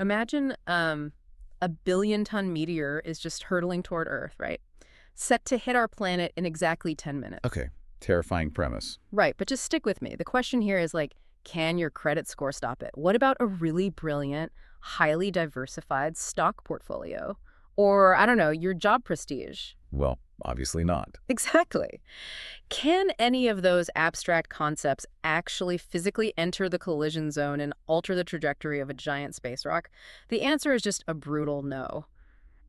Imagine a billion-ton meteor is just hurtling toward Earth, right? Set to hit our planet in exactly 10 minutes. Okay, terrifying premise. Right, but just stick with me. The question here is like, can your credit score stop it? What about a really brilliant, highly diversified stock portfolio? Or, I don't know, your job prestige? Well, obviously not. Exactly. Can any of those abstract concepts actually physically enter the collision zone and alter the trajectory of a giant space rock? The answer is just a brutal no.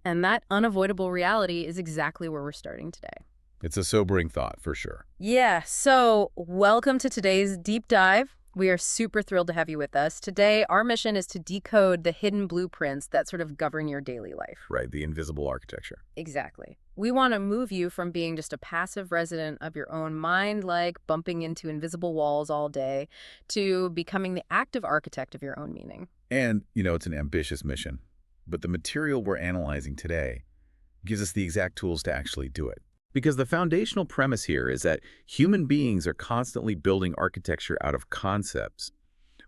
And that unavoidable reality is exactly where we're starting today. It's a sobering thought, for sure. Yeah, so welcome to today's deep dive. We are super thrilled to have you with us. Today, our mission is to decode the hidden blueprints that sort of govern your daily life. Right, the invisible architecture. Exactly. We want to move you from being just a passive resident of your own mind, like bumping into invisible walls all day, to becoming the active architect of your own meaning. And, it's an ambitious mission. But the material we're analyzing today gives us the exact tools to actually do it. Because the foundational premise here is that human beings are constantly building architecture out of concepts.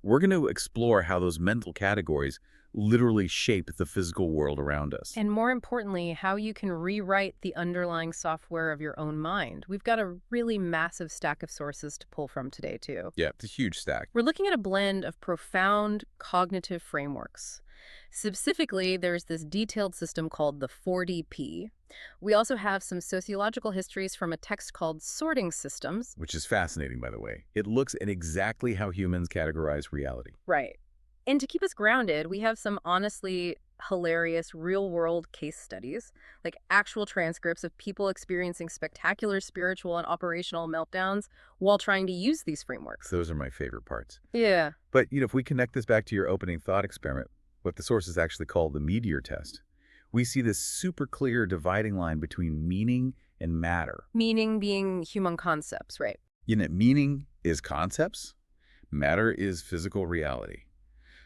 We're going to explore how those mental categories literally shape the physical world around us. And more importantly, how you can rewrite the underlying software of your own mind. We've got a really massive stack of sources to pull from today, too. Yeah, it's a huge stack. We're looking at a blend of profound cognitive frameworks. Specifically, there's this detailed system called the 4DP. We also have some sociological histories from a text called Sorting Systems. Which is fascinating, by the way. It looks at exactly how humans categorize reality. Right. And to keep us grounded, we have some honestly hilarious real-world case studies, like actual transcripts of people experiencing spectacular spiritual and operational meltdowns while trying to use these frameworks. Those are my favorite parts. Yeah. But, if we connect this back to your opening thought experiment, what the sources actually call the meteor test, we see this super clear dividing line between meaning and matter. Meaning being human concepts, right? Meaning is concepts, matter is physical reality.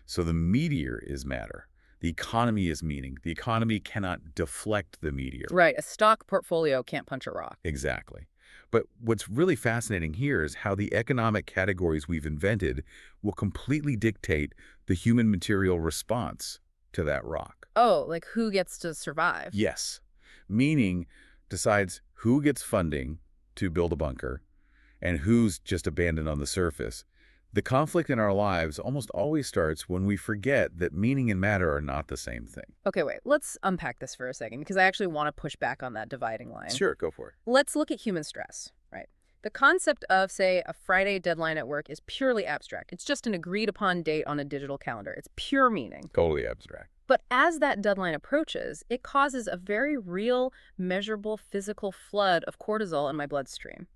So the meteor is matter. The economy is meaning. The economy cannot deflect the meteor. Right. A stock portfolio can't punch a rock. Exactly. But what's really fascinating here is how the economic categories we've invented will completely dictate the human material response to that rock. Oh, like who gets to survive? Yes. Meaning decides who gets funding to build a bunker and who's just abandoned on the surface. The conflict in our lives almost always starts when we forget that meaning and matter are not the same thing. Okay, wait. Let's unpack this for a second because I actually want to push back on that dividing line. Sure, go for it. Let's look at human stress, right? The concept of, say, a Friday deadline at work is purely abstract. It's just an agreed-upon date on a digital calendar. It's pure meaning. Totally abstract. But as that deadline approaches, it causes a very real, measurable physical flood of cortisol in my bloodstream.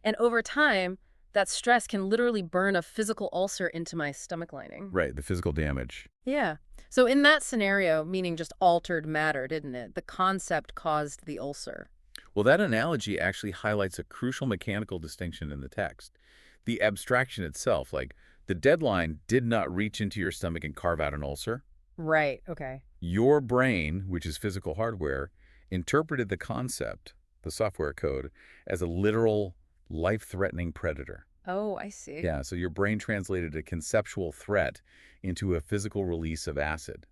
And over time, that stress can literally burn a physical ulcer into my stomach lining. Right, the physical damage. Yeah. So in that scenario, meaning just altered matter, didn't it? The concept caused the ulcer. Well, that analogy actually highlights a crucial mechanical distinction in the text. The abstraction itself, like the deadline did not reach into your stomach and carve out an ulcer. Right, okay. Your brain, which is physical hardware, interpreted the concept, the software code, as a literal, life-threatening predator. Oh, I see. Yeah, so your brain translated a conceptual threat into a physical release of acid.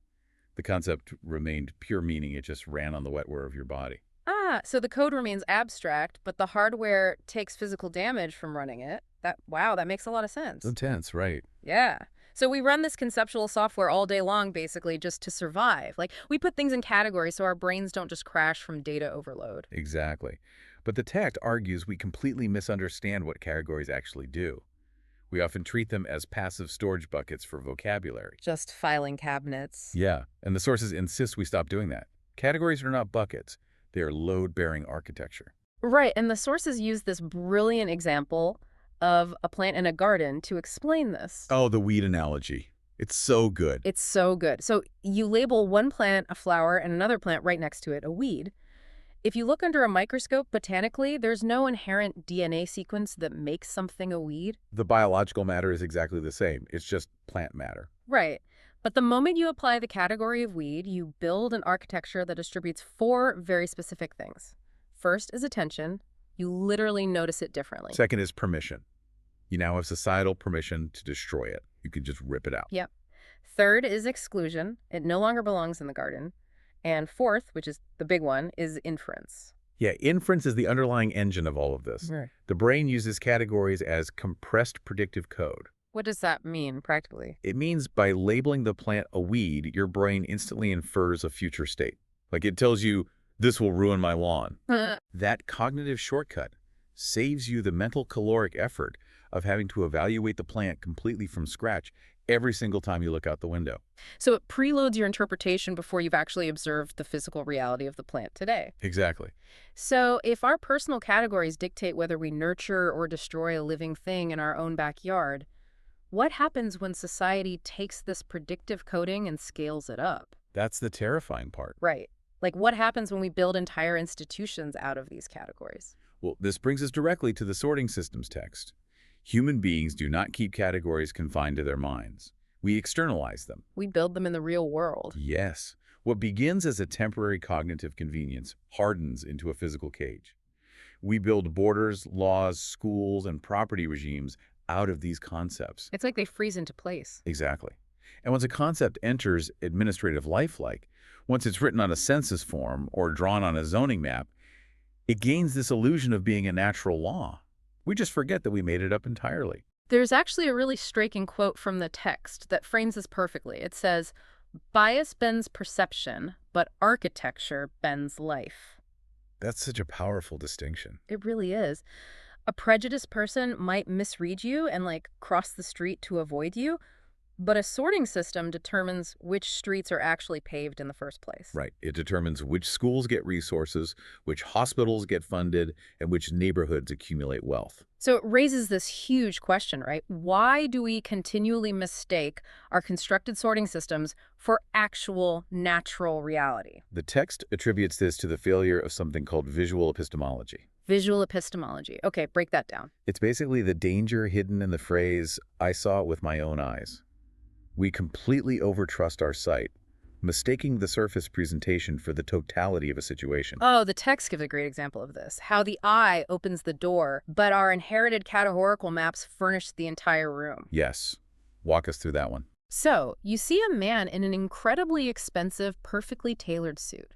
The concept remained pure meaning. It just ran on the wetware of your body. Ah, so the code remains abstract, but the hardware takes physical damage from running it. Wow, that makes a lot of sense. Intense, right? Yeah. So we run this conceptual software all day long, basically, just to survive. Like, we put things in categories so our brains don't just crash from data overload. Exactly. But the text argues we completely misunderstand what categories actually do. We often treat them as passive storage buckets for vocabulary. Just filing cabinets. Yeah, and the sources insist we stop doing that. Categories are not buckets. They are load-bearing architecture. Right, and the sources use this brilliant example of a plant in a garden to explain this. Oh, the weed analogy. It's so good. It's so good. So you label one plant a flower and another plant right next to it a weed. If you look under a microscope botanically, there's no inherent DNA sequence that makes something a weed. The biological matter is exactly the same. It's just plant matter. Right. But the moment you apply the category of weed, you build an architecture that distributes 4 very specific things. First is attention. You literally notice it differently. Second is permission. You now have societal permission to destroy it. You can just rip it out. Yep. Third is exclusion. It no longer belongs in the garden. And fourth, which is the big one, is inference. Yeah, inference is the underlying engine of all of this. Right. The brain uses categories as compressed predictive code. What does that mean practically? It means by labeling the plant a weed, your brain instantly infers a future state. Like it tells you, this will ruin my lawn. That cognitive shortcut saves you the mental caloric effort of having to evaluate the plant completely from scratch every single time you look out the window. So it preloads your interpretation before you've actually observed the physical reality of the plant today. Exactly. So if our personal categories dictate whether we nurture or destroy a living thing in our own backyard, what happens when society takes this predictive coding and scales it up? That's the terrifying part. Right. Like what happens when we build entire institutions out of these categories? Well, this brings us directly to the sorting systems text. Human beings do not keep categories confined to their minds. We externalize them. We build them in the real world. Yes. What begins as a temporary cognitive convenience hardens into a physical cage. We build borders, laws, schools, and property regimes out of these concepts. It's like they freeze into place. Exactly. And once a concept enters administrative life, once it's written on a census form or drawn on a zoning map, it gains this illusion of being a natural law. We just forget that we made it up entirely. There's actually a really striking quote from the text that frames this perfectly. It says, "Bias bends perception, but architecture bends life." That's such a powerful distinction. It really is. A prejudiced person might misread you and cross the street to avoid you, but a sorting system determines which streets are actually paved in the first place. Right. It determines which schools get resources, which hospitals get funded, and which neighborhoods accumulate wealth. So it raises this huge question, right? Why do we continually mistake our constructed sorting systems for actual natural reality? The text attributes this to the failure of something called visual epistemology. Visual epistemology. Okay, break that down. It's basically the danger hidden in the phrase, "I saw it with my own eyes." We completely overtrust our sight, mistaking the surface presentation for the totality of a situation. Oh, the text gives a great example of this. How the eye opens the door, but our inherited categorical maps furnish the entire room. Yes. Walk us through that one. So, you see a man in an incredibly expensive, perfectly tailored suit.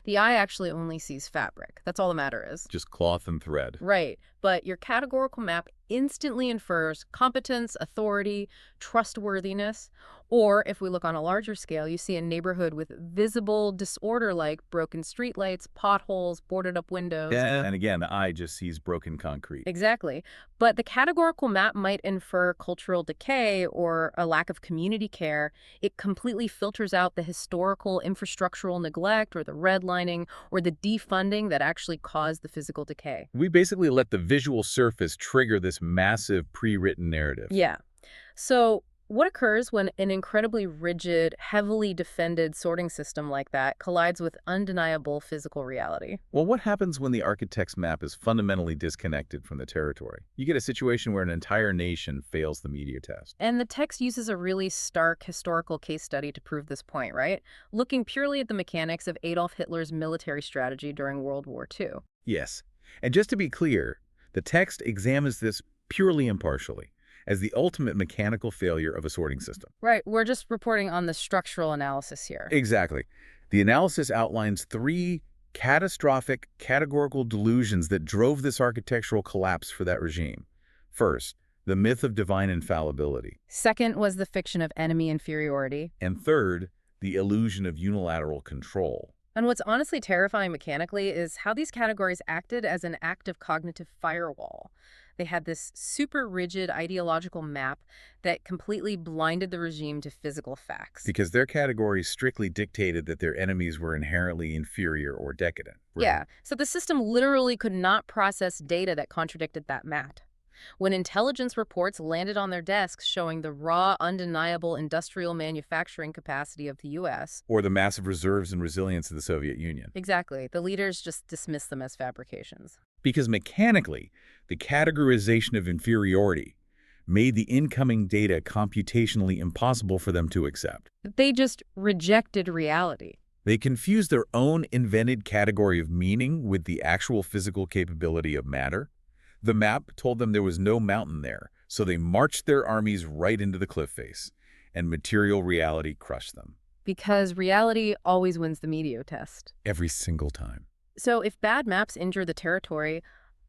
The eye actually only sees fabric. That's all the matter is. Just cloth and thread. Right. But your categorical map instantly infers competence, authority, trustworthiness. Or if we look on a larger scale, you see a neighborhood with visible disorder like broken streetlights, potholes, boarded up windows. Yeah. And again, the eye just sees broken concrete. Exactly. But the categorical map might infer cultural decay or a lack of community care. It completely filters out the historical infrastructural neglect or the redlining or the defunding that actually caused the physical decay. We basically let the visual surface trigger this massive pre-written narrative. Yeah. So what occurs when an incredibly rigid, heavily defended sorting system like that collides with undeniable physical reality? Well, what happens when the architect's map is fundamentally disconnected from the territory? You get a situation where an entire nation fails the media test. And the text uses a really stark historical case study to prove this point, right? Looking purely at the mechanics of Adolf Hitler's military strategy during World War II. Yes. And just to be clear, the text examines this purely impartially, as the ultimate mechanical failure of a sorting system. Right, we're just reporting on the structural analysis here. Exactly. The analysis outlines 3 catastrophic categorical delusions that drove this architectural collapse for that regime. First, the myth of divine infallibility. Second was the fiction of enemy inferiority. And third, the illusion of unilateral control. And what's honestly terrifying mechanically is how these categories acted as an active cognitive firewall. They had this super rigid ideological map that completely blinded the regime to physical facts. Because their categories strictly dictated that their enemies were inherently inferior or decadent. Right? Yeah, so the system literally could not process data that contradicted that map. When intelligence reports landed on their desks showing the raw, undeniable industrial manufacturing capacity of the U.S. Or the massive reserves and resilience of the Soviet Union. Exactly. The leaders just dismissed them as fabrications. Because mechanically, the categorization of inferiority made the incoming data computationally impossible for them to accept. They just rejected reality. They confused their own invented category of meaning with the actual physical capability of matter. The map told them there was no mountain there, so they marched their armies right into the cliff face. and material reality crushed them. Because reality always wins the media test. Every single time. So if bad maps injure the territory,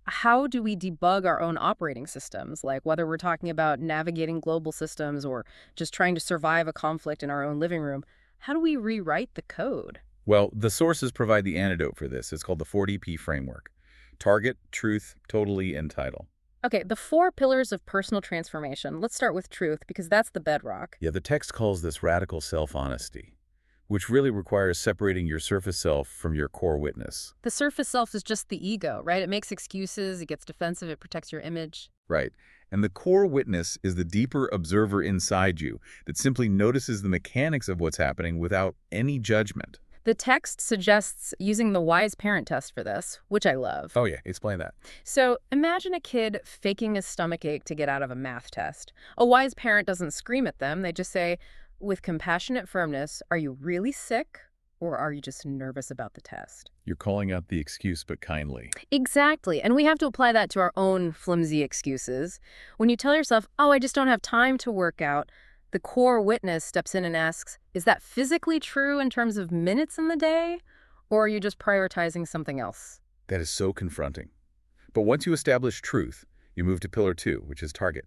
how do we debug our own operating systems? Like whether we're talking about navigating global systems or just trying to survive a conflict in our own living room, how do we rewrite the code? Well, the sources provide the antidote for this. It's called the 4DP framework. Target, truth, totally, and title. Okay, the 4 pillars of personal transformation. Let's start with truth because that's the bedrock. Yeah, the text calls this radical self-honesty, which really requires separating your surface self from your core witness. The surface self is just the ego, right? It makes excuses, it gets defensive, it protects your image. Right. And the core witness is the deeper observer inside you that simply notices the mechanics of what's happening without any judgment. The text suggests using the wise parent test for this, which I love. Oh yeah, explain that. So imagine a kid faking a stomachache to get out of a math test. A wise parent doesn't scream at them. They just say, with compassionate firmness, are you really sick or are you just nervous about the test? You're calling out the excuse, but kindly. Exactly. And we have to apply that to our own flimsy excuses. When you tell yourself, oh, I just don't have time to work out, the core witness steps in and asks, is that physically true in terms of minutes in the day? Or are you just prioritizing something else? That is so confronting. But once you establish truth, you move to pillar 2, which is target.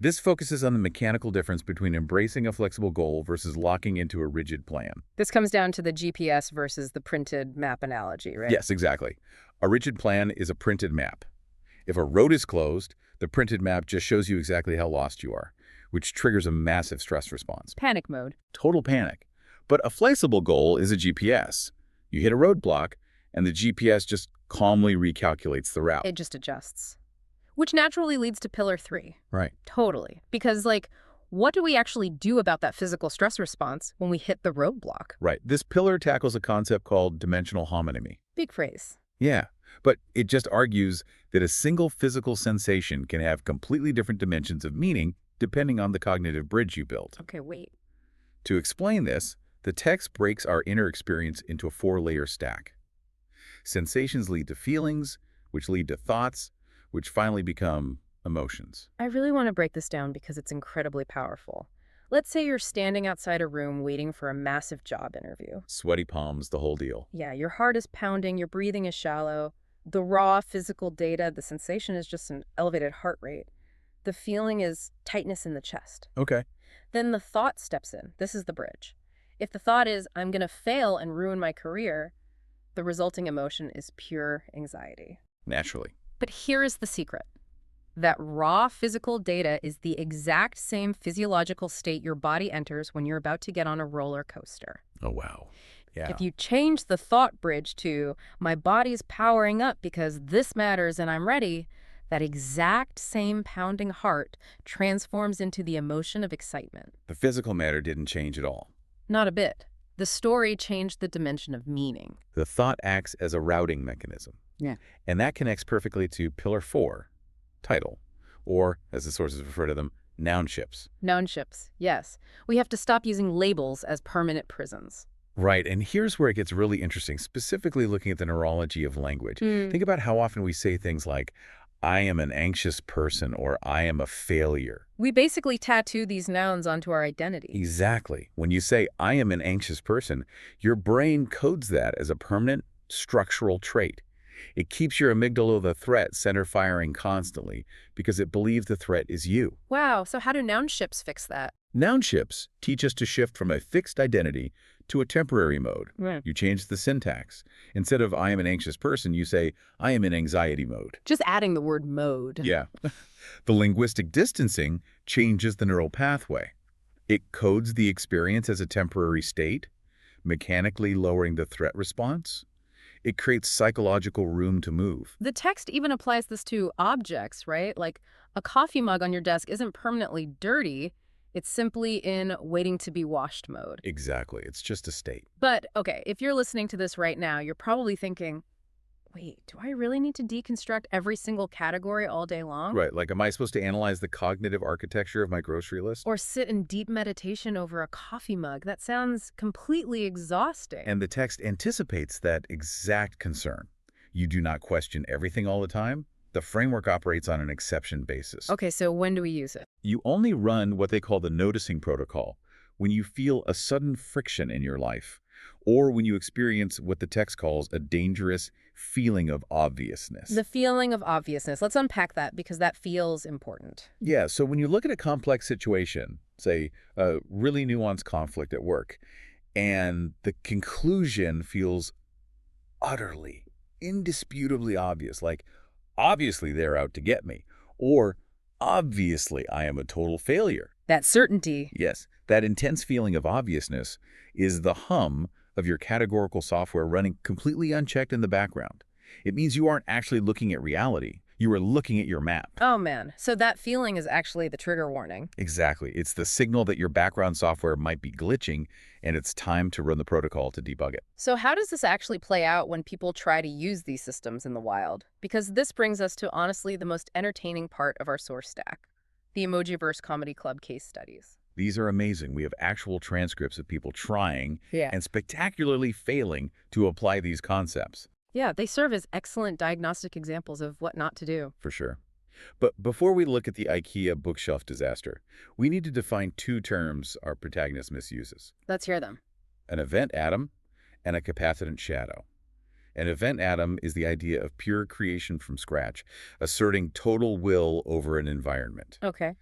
This focuses on the mechanical difference between embracing a flexible goal versus locking into a rigid plan. This comes down to the GPS versus the printed map analogy, right? Yes, exactly. A rigid plan is a printed map. If a road is closed, the printed map just shows you exactly how lost you are, which triggers a massive stress response. Panic mode. Total panic. But a flexible goal is a GPS. You hit a roadblock, and the GPS just calmly recalculates the route. It just adjusts. Which naturally leads to pillar 3. Right. Totally. Because, what do we actually do about that physical stress response when we hit the roadblock? Right. This pillar tackles a concept called dimensional homonymy. Big phrase. Yeah, but it just argues that a single physical sensation can have completely different dimensions of meaning depending on the cognitive bridge you built. Okay, wait. To explain this, the text breaks our inner experience into a 4-layer stack. Sensations lead to feelings, which lead to thoughts, which finally become emotions. I really want to break this down because it's incredibly powerful. Let's say you're standing outside a room waiting for a massive job interview. Sweaty palms, the whole deal. Yeah, your heart is pounding, your breathing is shallow. The raw physical data, the sensation is just an elevated heart rate. The feeling is tightness in the chest. Okay. Then the thought steps in. This is the bridge. If the thought is, I'm going to fail and ruin my career, the resulting emotion is pure anxiety. Naturally. But here is the secret. That raw physical data is the exact same physiological state your body enters when you're about to get on a roller coaster. Oh, wow. Yeah. If you change the thought bridge to, my body's powering up because this matters and I'm ready, that exact same pounding heart transforms into the emotion of excitement. The physical matter didn't change at all. Not a bit. The story changed the dimension of meaning. The thought acts as a routing mechanism. Yeah. And that connects perfectly to pillar 4, title, or, as the sources refer to them, noun ships. Noun ships, yes. We have to stop using labels as permanent prisons. Right, and here's where it gets really interesting, specifically looking at the neurology of language. Think about how often we say things like, I am an anxious person, or I am a failure. We basically tattoo these nouns onto our identity. Exactly. When you say, I am an anxious person, your brain codes that as a permanent structural trait. It keeps your amygdala, the threat center, firing constantly because it believes the threat is you. Wow, so how do noun ships fix that? Noun ships teach us to shift from a fixed identity to a temporary mode. Right. You change the syntax. Instead of I am an anxious person, you say I am in anxiety mode. Just adding the word mode. Yeah. The linguistic distancing changes the neural pathway. It codes the experience as a temporary state, mechanically lowering the threat response. It creates psychological room to move. The text even applies this to objects, right? Like a coffee mug on your desk isn't permanently dirty. It's simply in waiting to be washed mode. Exactly. It's just a state. But, okay, if you're listening to this right now, you're probably thinking, wait, do I really need to deconstruct every single category all day long? Right. Like, am I supposed to analyze the cognitive architecture of my grocery list? Or sit in deep meditation over a coffee mug? That sounds completely exhausting. And the text anticipates that exact concern. You do not question everything all the time. The framework operates on an exception basis. Okay, so when do we use it? You only run what they call the noticing protocol when you feel a sudden friction in your life, or when you experience what the text calls a dangerous feeling of obviousness. The feeling of obviousness. Let's unpack that because that feels important. Yeah, so when you look at a complex situation, say a really nuanced conflict at work, and the conclusion feels utterly, indisputably obvious, like obviously they're out to get me, or obviously I am a total failure. That certainty. Yes, that intense feeling of obviousness is the hum of your categorical software running completely unchecked in the background. It means you aren't actually looking at reality. You are looking at your map. Oh man, so that feeling is actually the trigger warning. Exactly. It's the signal that your background software might be glitching, and it's time to run the protocol to debug it. So how does this actually play out when people try to use these systems in the wild? Because this brings us to honestly the most entertaining part of our source stack, the Emojiverse Comedy Club case studies. These are amazing. We have actual transcripts of people trying Yeah. and spectacularly failing to apply these concepts. Yeah, they serve as excellent diagnostic examples of what not to do. For sure. But before we look at the IKEA bookshelf disaster, we need to define two terms our protagonist misuses: Let's hear them. an event atom and a capacitant shadow. An event atom is the idea of pure creation from scratch, asserting total will over an environment. Okay.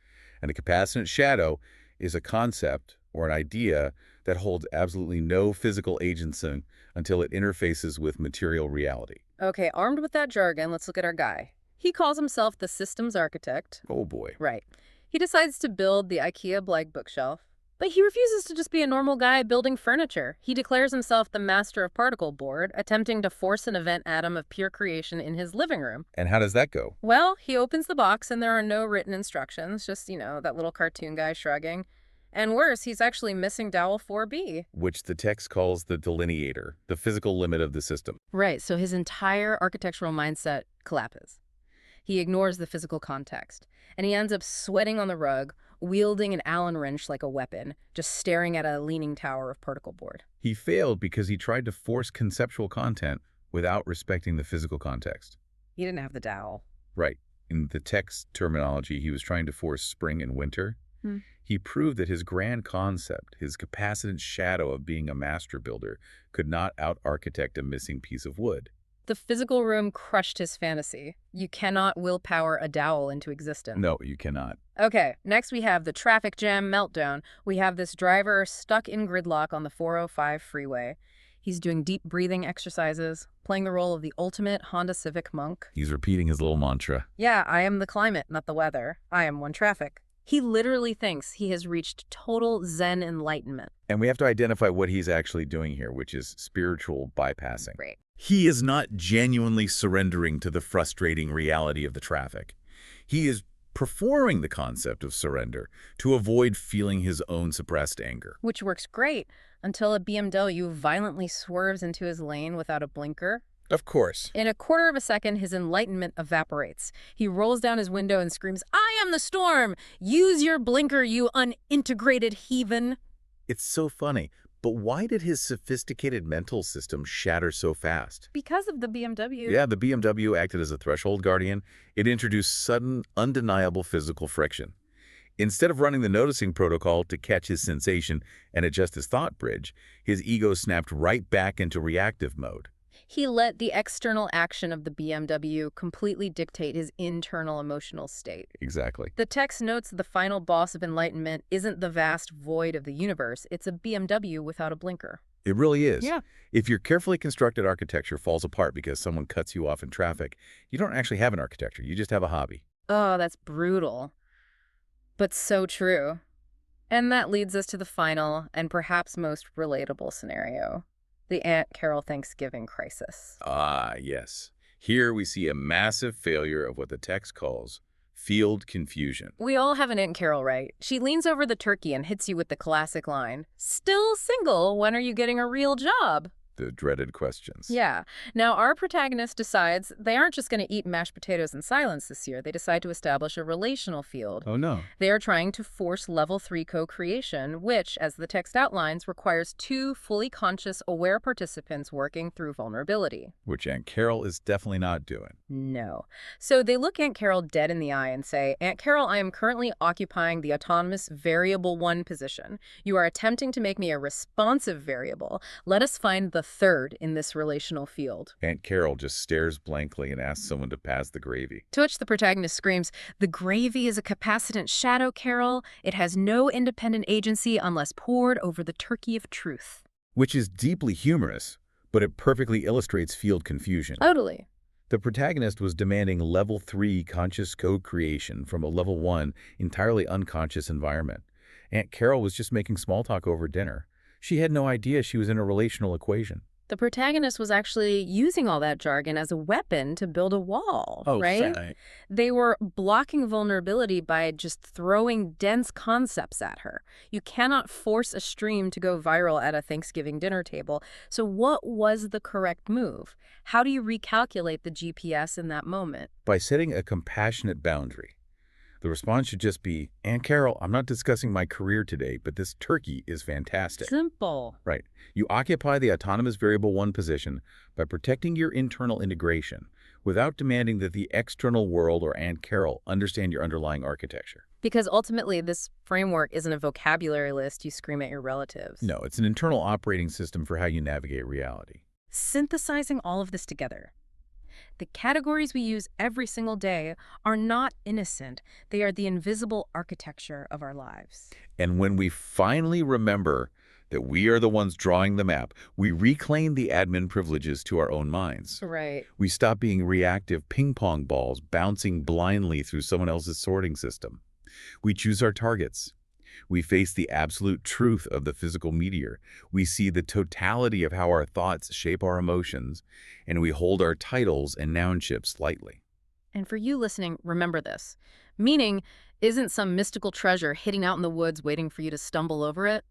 And a capacitant shadow is a concept or an idea that holds absolutely no physical agency until it interfaces with material reality. Okay, armed with that jargon, let's look at our guy. He calls himself the systems architect. Oh boy. Right. He decides to build the IKEA Bleg bookshelf, but he refuses to just be a normal guy building furniture. He declares himself the master of particle board, attempting to force an event atom of pure creation in his living room. And how does that go? Well, he opens the box and there are no written instructions, just, that little cartoon guy shrugging. And worse, he's actually missing dowel 4B. Which the text calls the delineator, the physical limit of the system. Right, so his entire architectural mindset collapses. He ignores the physical context, and he ends up sweating on the rug, wielding an Allen wrench like a weapon, just staring at a leaning tower of particle board. He failed because he tried to force conceptual content without respecting the physical context. He didn't have the dowel. Right. In the text terminology, he was trying to force spring and winter. He proved that his grand concept, his capacitant shadow of being a master builder, could not out-architect a missing piece of wood. The physical room crushed his fantasy. You cannot willpower a dowel into existence. No, you cannot. Okay, next we have the traffic jam meltdown. We have this driver stuck in gridlock on the 405 freeway. He's doing deep breathing exercises, playing the role of the ultimate Honda Civic monk. He's repeating his little mantra. Yeah, I am the climate, not the weather. I am one traffic. He literally thinks he has reached total Zen enlightenment. And we have to identify what he's actually doing here, which is spiritual bypassing. Right. He is not genuinely surrendering to the frustrating reality of the traffic. He is performing the concept of surrender to avoid feeling his own suppressed anger. Which works great until a BMW violently swerves into his lane without a blinker. Of course. In a quarter of a second, his enlightenment evaporates. He rolls down his window and screams, "I am the storm! Use your blinker, you unintegrated heathen!" It's so funny, but why did his sophisticated mental system shatter so fast? Because of the BMW. Yeah, the BMW acted as a threshold guardian. It introduced sudden, undeniable physical friction. Instead of running the noticing protocol to catch his sensation and adjust his thought bridge, his ego snapped right back into reactive mode. He let the external action of the BMW completely dictate his internal emotional state. Exactly. The text notes the final boss of enlightenment isn't the vast void of the universe, it's a BMW without a blinker. It really is. Yeah. If your carefully constructed architecture falls apart because someone cuts you off in traffic, you don't actually have an architecture, you just have a hobby. Oh, that's brutal. But so true. And that leads us to the final and perhaps most relatable scenario. The Aunt Carol Thanksgiving crisis. Ah, yes. Here we see a massive failure of what the text calls field confusion. We all have an Aunt Carol, right? She leans over the turkey and hits you with the classic line, "Still single, when are you getting a real job?" The dreaded questions. Yeah. Now, our protagonist decides they aren't just going to eat mashed potatoes in silence this year. They decide to establish a relational field. Oh, no. They are trying to force level 3 co-creation, which, as the text outlines, requires two fully conscious, aware participants working through vulnerability. Which Aunt Carol is definitely not doing. No. So they look Aunt Carol dead in the eye and say, Aunt Carol, I am currently occupying the autonomous variable 1 position. You are attempting to make me a responsive variable. Let us find the third in this relational field. Aunt Carol just stares blankly and asks someone to pass the gravy. To which the protagonist screams, the gravy is a capacitance shadow, Carol. It has no independent agency unless poured over the turkey of truth. Which is deeply humorous, but it perfectly illustrates field confusion. Totally. The protagonist was demanding level 3 conscious code creation from a level 1 entirely unconscious environment. Aunt Carol was just making small talk over dinner. She had no idea she was in a relational equation. The protagonist was actually using all that jargon as a weapon to build a wall, right? Right. They were blocking vulnerability by just throwing dense concepts at her. You cannot force a stream to go viral at a Thanksgiving dinner table. So what was the correct move? How do you recalculate the GPS in that moment? By setting a compassionate boundary. The response should just be, Aunt Carol, I'm not discussing my career today, but this turkey is fantastic. Simple. Right. You occupy the autonomous variable 1 position by protecting your internal integration without demanding that the external world or Aunt Carol understand your underlying architecture. Because ultimately, this framework isn't a vocabulary list you scream at your relatives. No, it's an internal operating system for how you navigate reality. Synthesizing all of this together. The categories we use every single day are not innocent. They are the invisible architecture of our lives. And when we finally remember that we are the ones drawing the map, we reclaim the admin privileges to our own minds. Right. We stop being reactive ping-pong balls bouncing blindly through someone else's sorting system. We choose our targets. We face the absolute truth of the physical meteor. We see the totality of how our thoughts shape our emotions, and we hold our titles and nounships lightly. And for you listening, remember this. Meaning isn't some mystical treasure hidden out in the woods waiting for you to stumble over it.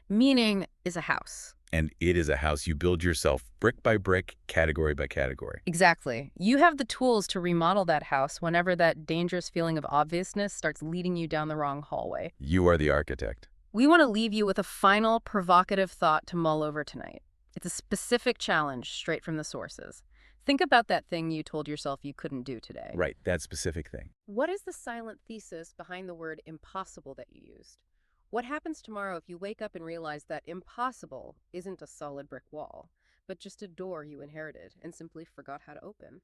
Meaning is a house. And it is a house you build yourself brick by brick, category by category. Exactly. You have the tools to remodel that house whenever that dangerous feeling of obviousness starts leading you down the wrong hallway. You are the architect. We want to leave you with a final provocative thought to mull over tonight. It's a specific challenge straight from the sources. Think about that thing you told yourself you couldn't do today. Right, that specific thing. What is the silent thesis behind the word impossible that you used? What happens tomorrow if you wake up and realize that impossible isn't a solid brick wall, but just a door you inherited and simply forgot how to open?